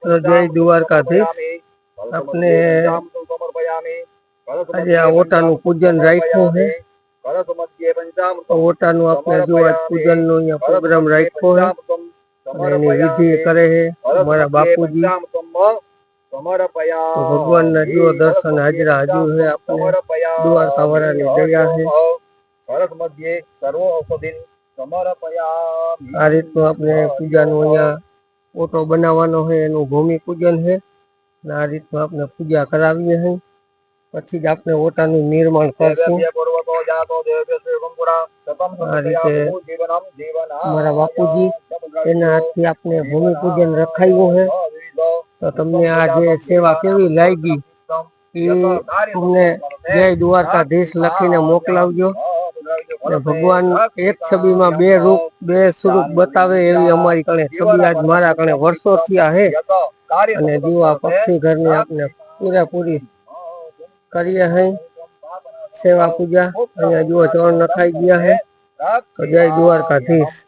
तो जय द्वारकाधीश अपने आज आ ओटानु पूजन राख्यो है। ओटानु अपने जो आज पूजन नो प्रोग्राम राख्यो है विधि करे है हमारा बापूजी। तो भगवान ना जो दर्शन हाजरा हजू है अपने द्वारका वाला ने दया है। आ रीतनु अपने पूजा नो अहींया ओटो बनावવાનો है एनु भूमि पूजन है। आ रीतनु अपने पूजा करावीए हैं पछी ज आपने ओटानु निर्माण करशुं। आ रीते हमारा बापूजी एना हाथथी आपने भूमि पूजन रखाव्युं है। तो तमने आ जे सेवा केवी लागी ई तुमने जय द्वारकाधीश लखीने मोकलावजो। भगवान एक छवि में बे रूप बे स्वरूप बतावे एवी अमारी कणे छवि आज मारा कणे वर्षो थया है। अने जो आ पक्षी घर ने आपने पूरी करिए हैं सेवा पूजा अहींया जो चरण नखाई गया है। तो जय द्वारकाधीश।